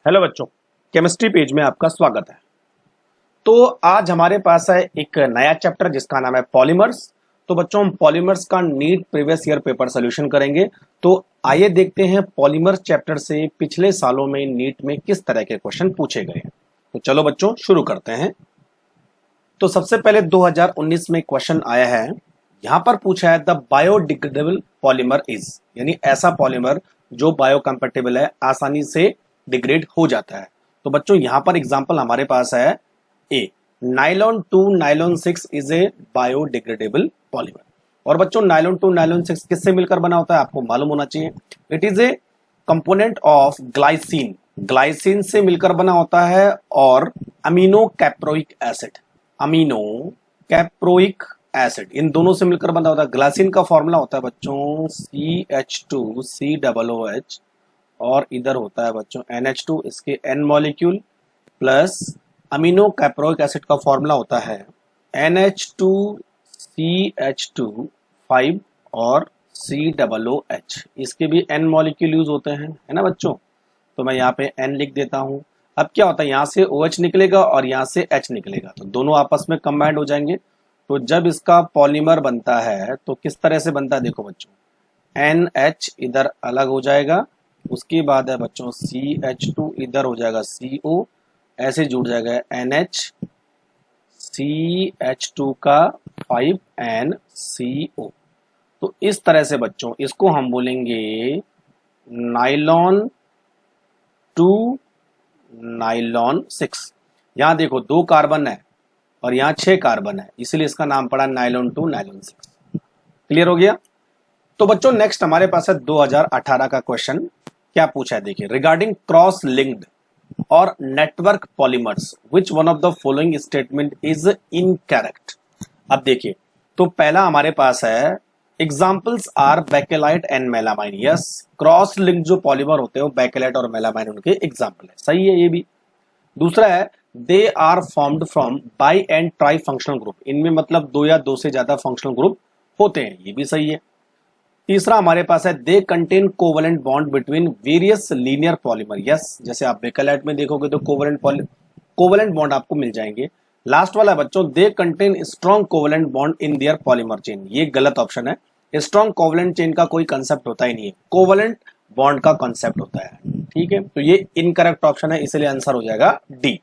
Hello बच्चों, chemistry page में आपका स्वागत है। तो आज हमारे पास है एक नया चैप्टर जिसका नाम है पॉलीमर्स। तो बच्चों, हम पॉलीमर्स का NEET previous year paper solution करेंगे। तो आइए देखते हैं पॉलीमर्स चैप्टर से पिछले सालों में नीट में किस तरह के क्वेश्चन पूछे गए हैं। तो चलो बच्चों शुरू करते हैं। तो सबसे पहले 2019 में क्वेश्चन आया है, यहां पर पूछा है द बायोडिग्रेडेबल पॉलीमर इज, यानी ऐसा पॉलीमर जो बायोकम्पेटिबल है, आसानी से डिग्रेड हो जाता है। तो बच्चों यहां पर एग्जांपल हमारे पास है A, nylon 2 nylon 6 is a biodegradable polymer. और बच्चों नाइलॉन 2 नाइलॉन 6 किससे मिलकर बना होता है, आपको मालूम होना चाहिए। It is a component of glycine, glycine से मिलकर बना होता है, और amino caproic acid, amino caproic acid, इन दोनों से मिलकर बना होता है। ग्लाइसिन का फॉर्मूला होता है बच्चों CH2COOH, और इधर होता है बच्चों NH2, इसके N molecule plus amino caproic acid का फॉर्मूला होता है NH2CH2 5 और COOH, इसके भी N मॉलिक्यूल यूज होते हैं, है ना बच्चों। तो मैं यहाँ पे N लिख देता हूँ। अब क्या होता है, यहाँ से OH निकलेगा और यहाँ से H निकलेगा, तो दोनों आपस में कंबाइंड हो जाएंगे। तो जब इसका पॉलीमर बनता है तो किस तरह से बनता है, देखो बच्चों, NH इधर अलग हो जाएगा, उसके बाद है बच्चों CH2 इधर हो जाएगा CO, ऐसे जुड़ जाएगा NH CH2 का 5NCO। तो इस तरह से बच्चों इसको हम बोलेंगे नाइलॉन 2 नाइलॉन 6। यहां देखो 2 कार्बन है और यहाँ 6 कार्बन है, इसलिए इसका नाम पड़ा नाइलॉन 2 नाइलॉन 6। क्लियर हो गया। तो बच्चों नेक्स्ट हमारे पास है 2018 का क्वेश्चन। क्या पूछा है देखिए, रिगार्डिंग क्रॉस लिंक्ड और network polymers which one of the following statement is incorrect. अब देखिए, तो पहला हमारे पास है examples are bakelite and melamine. Yes, cross linked जो पॉलीमर होते हैं वो बेकेलाइट और मेलामाइन उनके एग्जांपल है, सही है ये भी। दूसरा है they are formed from bi and tri functional group, इनमें मतलब 2 या 2 से ज्यादा फंक्शनल ग्रुप होते हैं, ये भी सही है। तीसरा हमारे पास है they contain covalent bond between various linear polymer. Yes, जैसे आप बेकेलाइट में देखोगे तो कोवलेंट बॉन्ड आपको मिल जाएंगे। लास्ट वाला बच्चों they contain strong covalent bond in their polymer chain, ये गलत ऑप्शन है। स्ट्रॉन्ग कोवलेंट चेन का कोई कंसेप्ट होता ही नहीं है, कोवलेंट बॉन्ड का कंसेप्ट होता है, ठीक है। तो ये इनकरेक्ट ऑप्शन है, इसलिए आंसर हो जाएगा डी।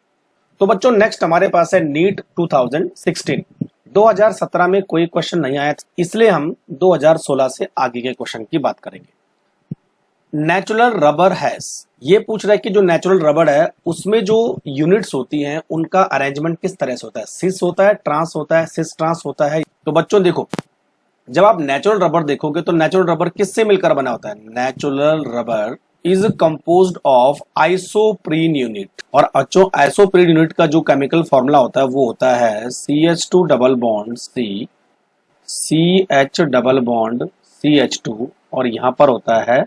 तो बच्चों नेक्स्ट हमारे पास है नीट 2016। 2017 में कोई क्वेश्चन नहीं आया, इसलिए हम 2016 से आगे के क्वेश्चन की बात करेंगे। नेचुरल रबर हैज, ये पूछ रहा है कि जो नेचुरल रबर है उसमें जो यूनिट्स होती हैं उनका अरेंजमेंट किस तरह से होता है, सिस होता है, ट्रांस होता है, सिस ट्रांस होता है। तो बच्चों देखो, जब आप नेचुरल रबर देखोगे तो नेचुरल रबर किससे मिलकर बना होता है, natural rubber is composed of isoprene unit. और अच्छो आइसोप्रीन यूनिट का जो केमिकल फॉर्मूला होता है वो होता है CH2 double bond C, CH double bond CH2, और यहां पर होता है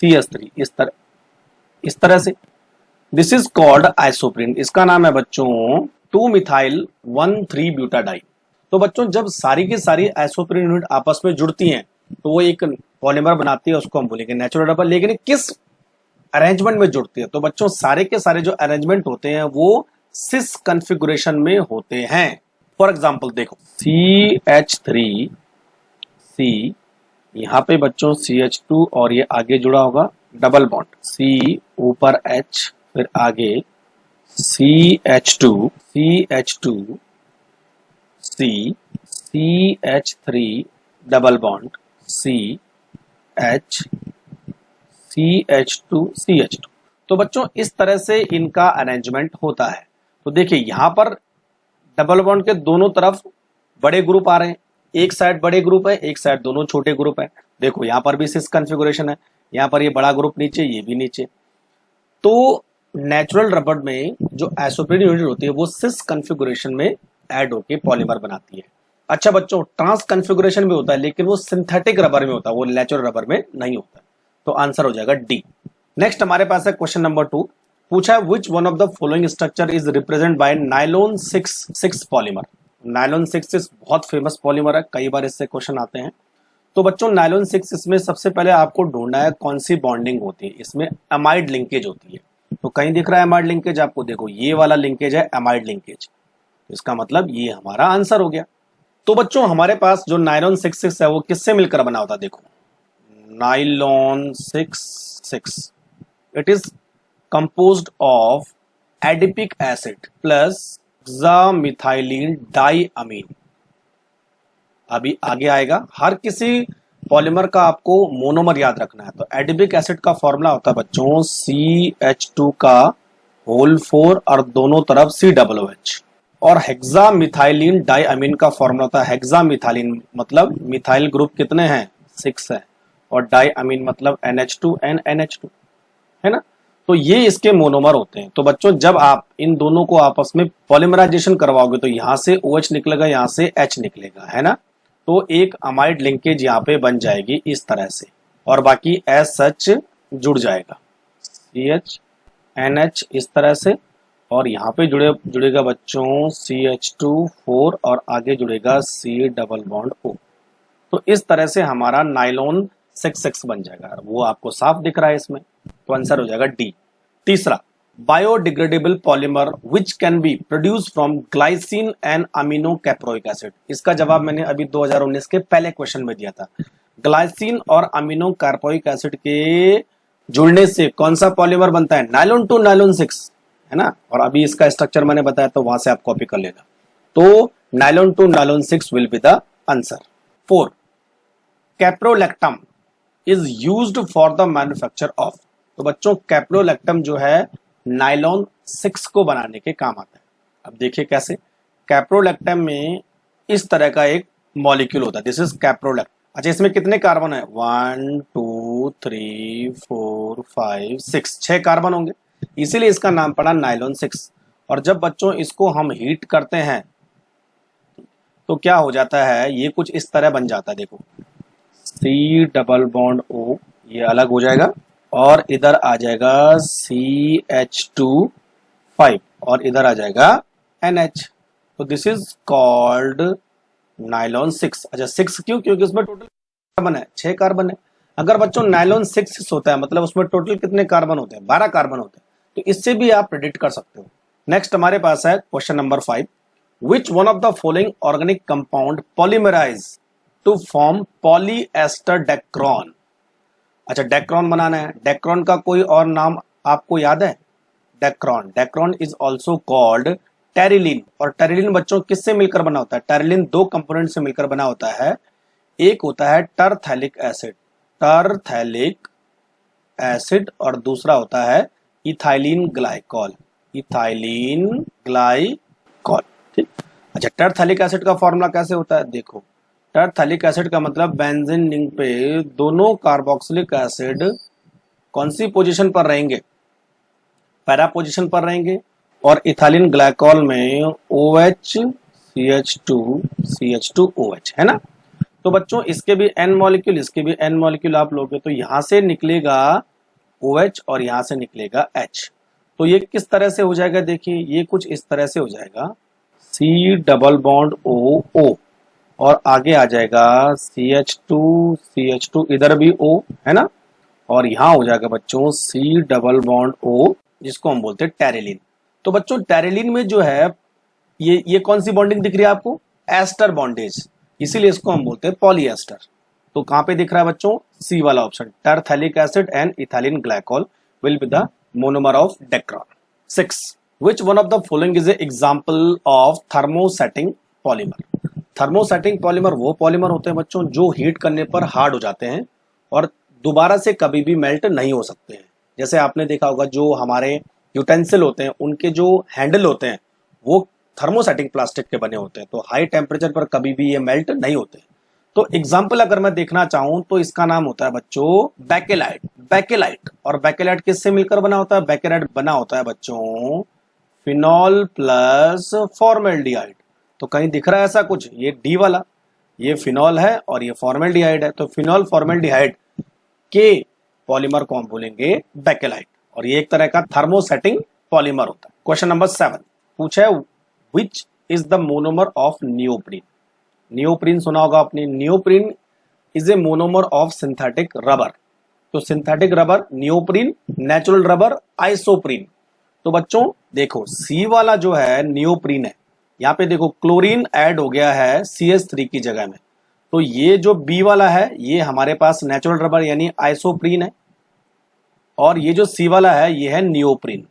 CH3, इस तरह से। दिस इज कॉल्ड आइसोप्रीन, इसका नाम है बच्चों 2 मिथाइल 1,3 ब्यूटाडाइन। तो बच्चों जब सारी की सारी आइसोप्रीन यूनिट आपस में जुड़ती हैं तो वो एक पॉलीमर बनाती है, उसको हम बोलेंगे नेचुरल रबर। लेकिन किस अरेंजमेंट में जुड़ती है, तो बच्चों सारे के सारे जो अरेंजमेंट होते हैं वो सिस कॉन्फ़िगरेशन में होते हैं। फॉर एग्जांपल देखो CH3C, यहाँ पे बच्चों CH2 और ये आगे जुड़ा होगा डबल बॉन्ड, C ऊपर H, फिर आगे CH2 CH3 double bond CH2 तो बच्चों इस तरह से इनका अरेंजमेंट होता है। तो देखिए यहां पर डबल बॉन्ड के दोनों तरफ बड़े ग्रुप आ रहे हैं, एक साइड बड़े ग्रुप है, एक साइड दोनों छोटे ग्रुप है। देखो यहां पर भी सिस कॉन्फ़िगरेशन है, यहां पर ये बड़ा ग्रुप नीचे, ये भी नीचे। तो नेचुरल रबर में जो आइसोप्रीन यूनिट होती है वो सिस कॉन्फ़िगरेशन में ऐड होके पॉलीमर बनाती है। अच्छा बच्चों ट्रांस कॉन्फ़िगरेशन में होता है, लेकिन वो सिंथेटिक रबर में होता है, वो नेचुरल रबर में नहीं होता। तो आंसर हो जाएगा डी। नेक्स्ट हमारे पास है क्वेश्चन नंबर 2। पूछा है विच one of the following structure is represent by nylon 6 polymer. Nylon 6 बहुत फेमस पॉलीमर है, कई बार इससे क्वेश्चन आते हैं। तो बच्चों नायलॉन 6 इसमें सबसे पहले आपको ढूंढना है कौन सी बॉन्डिंग होती है, इसमें अमाइड लिंकेज होती है। तो कहीं दिख रहा है एमाइड लिंकेज आपको, देखो ये वाला लिंकेज है एमाइड लिंकेज, इसका मतलब ये हमारा आंसर हो गया। तो बच्चों हमारे पास जो नायलॉन 66 है वो किससे मिलकर बना होता है, देखो nylon 66 it is composed of adipic acid plus hexamethylene diamine. अभी आगे आएगा, हर किसी पॉलीमर का आपको मोनोमर याद रखना है। तो एडिपिक एसिड का फॉर्मूला होता है बच्चों CH2 का होल 4 और दोनों तरफ COOH, और हेक्सामिथाइलिन डाइअमीन का फॉर्मूला होता है हेक्सामिथाइलिन मतलब मिथाइल ग्रुप कितने हैं 6 है, और डाइअमीन मतलब NH2 NH2 है ना। तो ये इसके मोनोमर होते हैं। तो बच्चों जब आप इन दोनों को आपस में पॉलीमराइजेशन करवाओगे तो यहां से OH निकलेगा, यहां से H निकलेगा, है ना। तो एक अमाइड लिंकेज यहाँ पे बन जाएगी इस तरह से, और बाकी एज सच जुड़ जाएगा CH NH इस तरह से, और यहाँ पे जुड़ेगा बच्चों CH2 4 और आगे जुड़ेगा C डबल बॉन्ड O। तो इस तरह से हमारा नाइलॉन 66 बन जाएगा, वो आपको साफ दिख रहा है इसमें। तो आंसर हो जाएगा डी। तीसरा, biodegradable polymer which can be produce from glycine and amino caproic acid. इसका जवाब मैंने अभी 2019 के पहले क्वेश्चन में दिया था। ग्लाइसिन और अमीनो कैप्रोइक एसिड के जुड़ने से कौन सा पॉलीमर बनता है, नायलॉन टू नायलॉन 6, है ना। और अभी इसका स्ट्रक्चर मैंने बताया तो वहां से आप कॉपी कर लेना। तो nylon two nylon 6 will be the answer. 4, caprolactam is used for the manufacture of. तो बच्चों कैप्रोलैक्टम जो है नायलॉन 6 को बनाने के काम आता है। अब देखिए कैसे, कैप्रोलैक्टम में इस तरह का एक मॉलिक्यूल होता है, दिस इज कैप्रोलैक्टम। अच्छा इसमें कितने कार्बन है, 1 2 3 4 5 6, 6 कार्बन होंगे, इसीलिए इसका नाम पड़ा नायलॉन 6। और जब बच्चों इसको हम हीट करते हैं तो क्या हो जाता है, ये कुछ इस तरह बन जाता है, देखो C डबल बॉन्ड O ये अलग हो जाएगा, और इधर आ जाएगा CH2 5 और इधर आ जाएगा NH। तो दिस इज कॉल्ड नायलॉन 6। अच्छा 6 क्यों, क्योंकि उसमें टोटल कार्बन है 6 कार्बन है। अगर बच्चों नायलॉन 6 होता है मतलब उसमें टोटल कितने कार्बन होते हैं, 12 कार्बन होते हैं। तो इससे भी आप प्रेडिक्ट कर सकते हो। नेक्स्ट हमारे पास है question number 5, which one of the following organic compound polymerise to form polyester Dacron. अच्छा डेक्रॉन बनाना है, डेक्रॉन का कोई और नाम आपको याद है, Dacron, Dacron is also called Terylene. और टेरिलिन बच्चों किससे मिलकर बना होता है, टेरिलिन 2 कंपोनेंट से मिलकर बना होता है। एक होता है टरथैलिक एसिड, टरथैलिक एसिड, और दूसरा होता है इथाइलिन ग्लाइकॉल, इथाइलिन ग्लाइकॉल, ठीक। अच्छा टरथैलिक एसिड का फॉर्मूला कैसे होता है, देखो टरथैलिक एसिड का मतलब बेंजीन रिंग पे दोनों कार्बोक्सिलिक एसिड कौन सी पोजीशन पर रहेंगे, पैरा पोजीशन पर रहेंगे, और इथाइलिन ग्लाइकॉल में OH CH2OH, है ना। तो बच्चों इसके भी N मॉलिक्यूल, इसके भी N मॉलिक्यूल आप लोगे तो यहां से निकलेगा OH और यहां से निकलेगा H। तो ये किस तरह से हो जाएगा, देखिए ये कुछ इस तरह से हो जाएगा, C डबल बॉन्ड O और आगे आ जाएगा CH2 इधर भी O, है ना, और यहां हो जाएगा बच्चों C डबल बॉन्ड O जिसको हम बोलते हैं टेरिलिन। तो बच्चों टेरिलिन में जो है ये कौन सी बॉन्डिंग दिख रही है आपको, एस्टर बॉन्डेज, इसीलिए इसको हम बोलते हैं पॉलीएस्टर। तो कहां पे दिख रहा है बच्चों, सी वाला option, terephthalic acid and ethylene glycol will be the monomer of dacron. 6, which one of the following is an example of thermosetting polymer। Thermosetting polymer वो पॉलीमर होते हैं बच्चों जो हीट करने पर हार्ड हो जाते हैं और दोबारा से कभी भी मेल्ट नहीं हो सकते हैं। जैसे आपने देखा होगा जो हमारे यूटेंसिल होते हैं उनके जो हैंडल होते हैं वो थर्मोसेटिंग प्लास्टिक के बने होते हैं, तो हाई टेम्परेचर पर कभी भी ये मेल्ट नहीं होते। तो एग्जाम्पल अगर मैं देखना चाहूं तो इसका नाम होता है बच्चों बैकेलाइट। बैकेलाइट और बैकेलाइट किससे मिलकर बना होता है, बैकेलाइट बना होता है बच्चों फिनॉल प्लस फॉर्मेल्डिहाइड। तो कहीं दिख रहा है ऐसा कुछ, ये डी वाला, ये फिनॉल है और ये फॉर्मेल्डिहाइड है, तो फिनॉल फॉर्मेल्डिहाइड के पॉलीमर को हम बोलेंगे बैकेलाइट, और ये एक तरह का थर्मोसेटिंग पॉलीमर होता है। क्वेश्चन नंबर 7 पूछा है which is the monomer of neoprene. Neoprene सुना होगा आपने, neoprene is a monomer of synthetic rubber. तो synthetic rubber neoprene, natural rubber isoprene. तो बच्चों देखो सी वाला जो है नियोप्रीन है, यहाँ पे देखो क्लोरीन ऐड हो गया है CH3 की जगह में, तो ये जो बी वाला है ये हमारे पास नेचुरल रबर यानी आइसोप्रीन है, और ये जो सी वाला है ये है नियोप्रीन।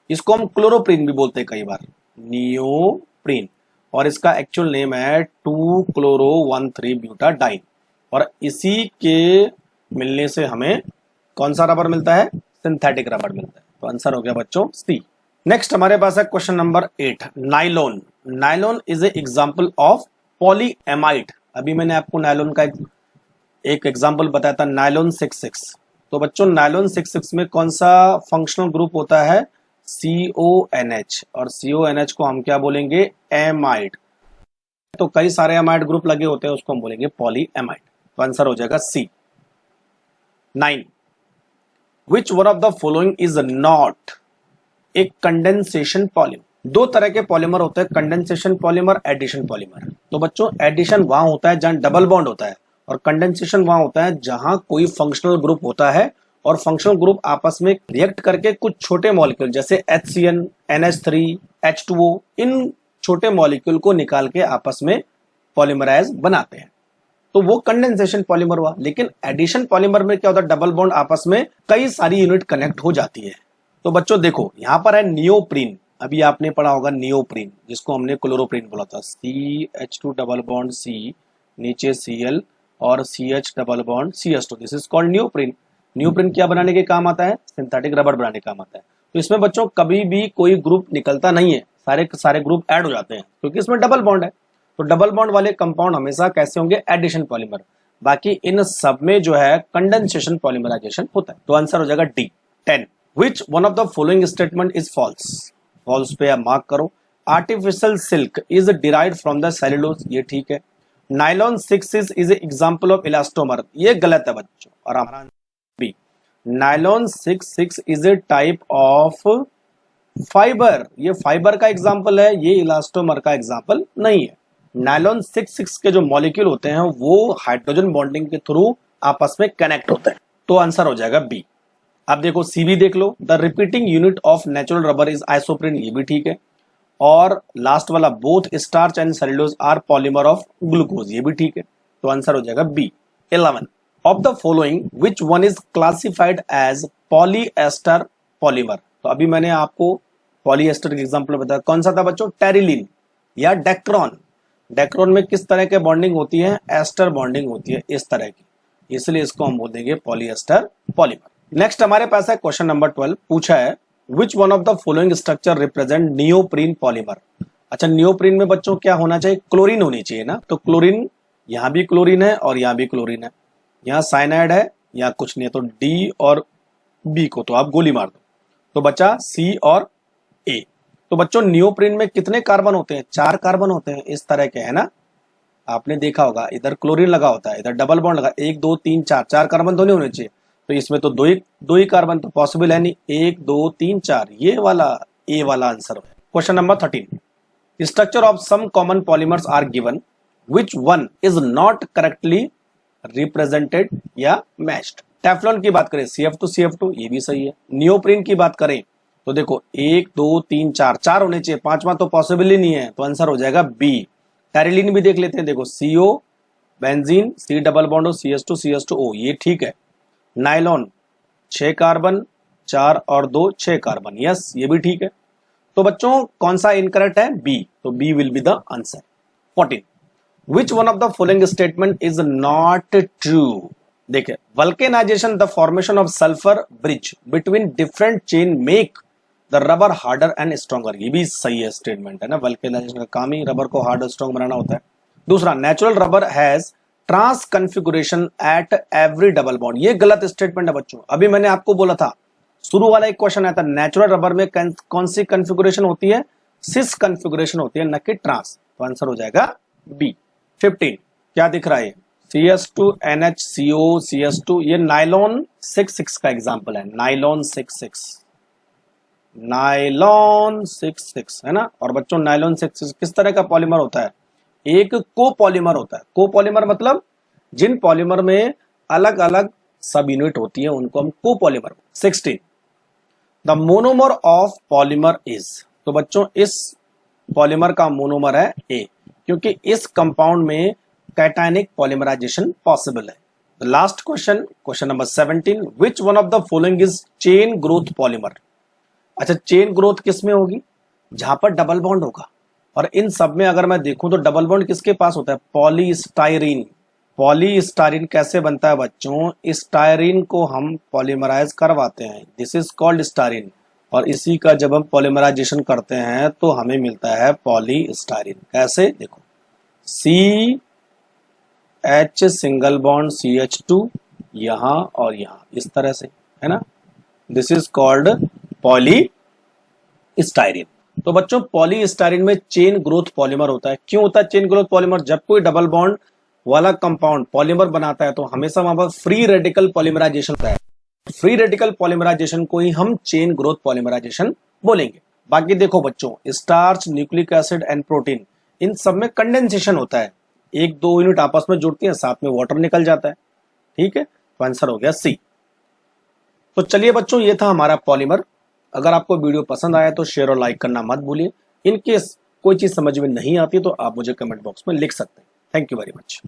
इसको हम क्लोरोप्रीन भी बोलते हैं कई बार, नियोप्रीन, और इसका एक्चुअल नेम है 2-chloro-1,3-ब्यूटाडाइन। और इसी के मिलने से हमें कौन सा रबर मिलता है? सिंथेटिक रबर मिलता है। तो आंसर हो गया बच्चों सी। नेक्स्ट हमारे पास है question number 8, nylon. Nylon is a example of polyamide. अभी मैंने आपको नाइलॉन का एक एग्जांपल बताया था, नाइलॉन 66। तो बच्चों नाइलॉन 66 में कौन सा फंक्शनल ग्रुप होता है? CONH, और CONH को हम क्या बोलेंगे? एमाइड। तो कई सारे एमाइड ग्रुप लगे होते हैं, उसको हम बोलेंगे पॉलीएमाइड। तो आंसर हो जाएगा सी। 9, विच one of the following is not a condensation polymer. दो तरह के पॉलीमर होते हैं, कंडेंसेशन पॉलीमर, एडिशन पॉलीमर। तो बच्चों एडिशन वहां होता है जहां डबल बॉन्ड होता है, और कंडेंसेशन वहां होता है जहां कोई फंक्शनल ग्रुप होता है और फंक्शनल ग्रुप आपस में रिएक्ट करके कुछ छोटे मॉलिक्यूल जैसे HCN, NH3, H2O, इन छोटे मॉलिक्यूल को निकाल के आपस में पॉलीमराइज बनाते हैं। तो वो कंडेंसेशन पॉलीमर हुआ। लेकिन एडिशन पॉलीमर में क्या होता है? डबल बॉन्ड आपस में कई सारी यूनिट कनेक्ट हो जाती है। तो बच्चों देखो यहाँ पर है नियोप्रीन, अभी आपने पढ़ा होगा नियोप्रीन, जिसको हमने क्लोरोप्रीन बोला था। CH2 डबल बॉन्ड C, नीचे Cl और CH double bond CH2, this is called neoprene. Neoprene क्या बनाने के काम आता है? सिंथेटिक रबर बनाने के काम आता है। तो इसमें बच्चों कभी भी कोई ग्रुप निकलता नहीं है, सारे ग्रुप ऐड हो जाते हैं क्योंकि इसमें डबल बॉन्ड है। तो डबल बॉन्ड वाले कंपाउंड हमेशा कैसे होंगे? Addition polymer. बाकी इन सब में जो है कंडेंसेशन पॉलीमराइजेशन होता है। तो आंसर हो जाएगा D. 10, which one of the following statement is false. False पे आप मार्क करो। Artificial silk is derived from the cellulose, ये ठीक है। Nylon 6 is example of elastomer, ये गलत है बच्चों। और हमारा B, nylon 6 is a type of fibre, ये फाइबर का एग्जांपल है, ये इलास्टोमर का एग्जांपल नहीं है। नाइलॉन 6 के जो मॉलिक्यूल होते हैं वो हाइड्रोजन बॉन्डिंग के थ्रू आपस में कनेक्ट होते हैं। तो आंसर हो जाएगा बी। अब देखो सी भी देख लो, the repeating unit of natural rubber is isoprene, ये भी ठीक है। और लास्ट वाला both starch and cellulose are polymer of glucose, ये भी ठीक है। तो आंसर हो जाएगा B. 11, of the following which one is classified as polyester polymer. तो अभी मैंने आपको पॉलीएस्टर का एग्जांपल बताया, कौन सा था बच्चों? टेरिलीन या डेक्रोन। डेक्रोन में किस तरह के बॉन्डिंग होती है? एस्टर बॉन्डिंग होती है, इस तरह की, इसलिए इसको हम बोल देंगे पॉलीएस्टर पॉलीमर। नेक्स्ट हमारे पास है क्वेश्चन नंबर 12, पूछा है विच one of the following structure represent neoprene polymer. अच्छा नियोप्रीन में बच्चों क्या होना चाहिए? क्लोरीन होनी चाहिए ना। तो क्लोरीन, यहाँ भी क्लोरीन है और यहाँ भी क्लोरीन है, यहाँ साइनाइड है, यहाँ कुछ नहीं है। तो डी और बी को तो आप गोली मार दो, तो बचा सी और ए। तो बच्चों नियोप्रीन में कितने कार्बन होते हैं? 4 कार्बन होते हैं, इस तरह के है ना, आपने देखा होगा। इधर क्लोरीन लगा होता है, इधर डबल बॉन्ड लगा, 1 2 3 4, 4 कार्बन तो नहीं होने चाहिए। तो इसमें तो दो ही कार्बन तो पॉसिबल है नहीं, 1 2 3 4, ये वाला ए वाला आंसर है। Question number 13, structure of some common polymers are given, which one is not correctly represented या मैच्ड। टेफ्लॉन की बात करें CF2 ये भी सही है। नियोप्रीन की बात करें तो देखो 1 2 3 4, 4 होने चाहिए, 5वां तो पॉसिबल ही नहीं है। तो आंसर हो जाएगा बी। टेरिलीन भी देख लेते हैं, देखो CO benzene, C double bond CH2O, ये ठीक है। नाइलॉन 6 कार्बन, 4 और 2 6 कार्बन, यस ये भी ठीक है। तो बच्चों कौन सा इनकरेक्ट है? बी। तो B will be the answer. 14, which one of the following statement is not true. देखिए vulcanisation, the formation of sulphur bridge between different chain make the rubber harder and stronger, ये भी सही है statement है ना। Vulcanisation का काम ही रबर को हार्ड और स्ट्रॉन्ग बनाना होता है। दूसरा, natural rubber has trans configuration at every double bond, ये गलत स्टेटमेंट है बच्चों। अभी मैंने आपको बोला था, शुरू वाला एक क्वेश्चन आया था, नेचुरल रबर में कौन सी कन्फिगुरेशन होती है? सिस कन्फिगुरेशन होती है, न कि ट्रांस। तो आंसर हो जाएगा बी। 15, क्या दिख रहा है? CH2 NHCO CH2, ये नाइलॉन 6 का एग्जाम्पल है। नाइलॉन 6 है ना। और बच्चों नाइलॉन 6 किस तरह का पॉलीमर होता है? एक कोपॉलीमर होता है। कोपॉलीमर मतलब जिन पॉलीमर में अलग अलग सब यूनिट होती है उनको हम copolymer. 16 the monomer of polymer is, तो बच्चों इस पॉलीमर का मोनोमर है ए, क्योंकि इस कंपाउंड में कैटायनिक पॉलीमराइजेशन पॉसिबल है। The last question, question number 17, which one of the following is chain growth polymer. अच्छा, चेन ग्रोथ किस में होगी? जहां पर डबल बॉन्ड होगा, और इन सब में अगर मैं देखूं तो डबल बॉन्ड किसके पास होता है? पॉलीस्टाइरीन। पॉलीस्टाइरीन कैसे बनता है बच्चों? स्टाइरीन को हम पॉलीमराइज करवाते हैं, दिस इज कॉल्ड स्टाइरीन, और इसी का जब हम पॉलीमराइजेशन करते हैं तो हमें मिलता है पॉलीस्टाइरीन। कैसे? देखो, C H single bond CH2 यहां और यहां, इस तरह से, है ना, दिस इज कॉल्ड पॉलीस्टाइरीन। तो बच्चों पॉलीस्टाइरीन में चेन ग्रोथ पॉलीमर होता है। क्यों होता है चेन ग्रोथ पॉलीमर? जब कोई डबल बॉन्ड वाला कंपाउंड पॉलीमर बनाता है तो हमेशा वहां पर फ्री रेडिकल पॉलीमराइजेशन होता है। फ्री रेडिकल पॉलीमराइजेशन को ही हम चेन ग्रोथ पॉलीमराइजेशन बोलेंगे। बाकी देखो बच्चों, starch, nucleic acid and protein, इन सब में कंडेंसेशन होता है, एक दो यूनिट आपस में जुड़ती है, साथ में वाटर निकल जाता है। ठीक है, तो आंसर हो गया सी। तो चलिए बच्चों, ये था हमारा पॉलीमर। अगर आपको वीडियो पसंद आया तो शेयर और लाइक करना मत भूलिए। इन केस कोई चीज समझ में नहीं आती तो आप मुझे कमेंट बॉक्स में लिख सकते हैं। Thank you very much.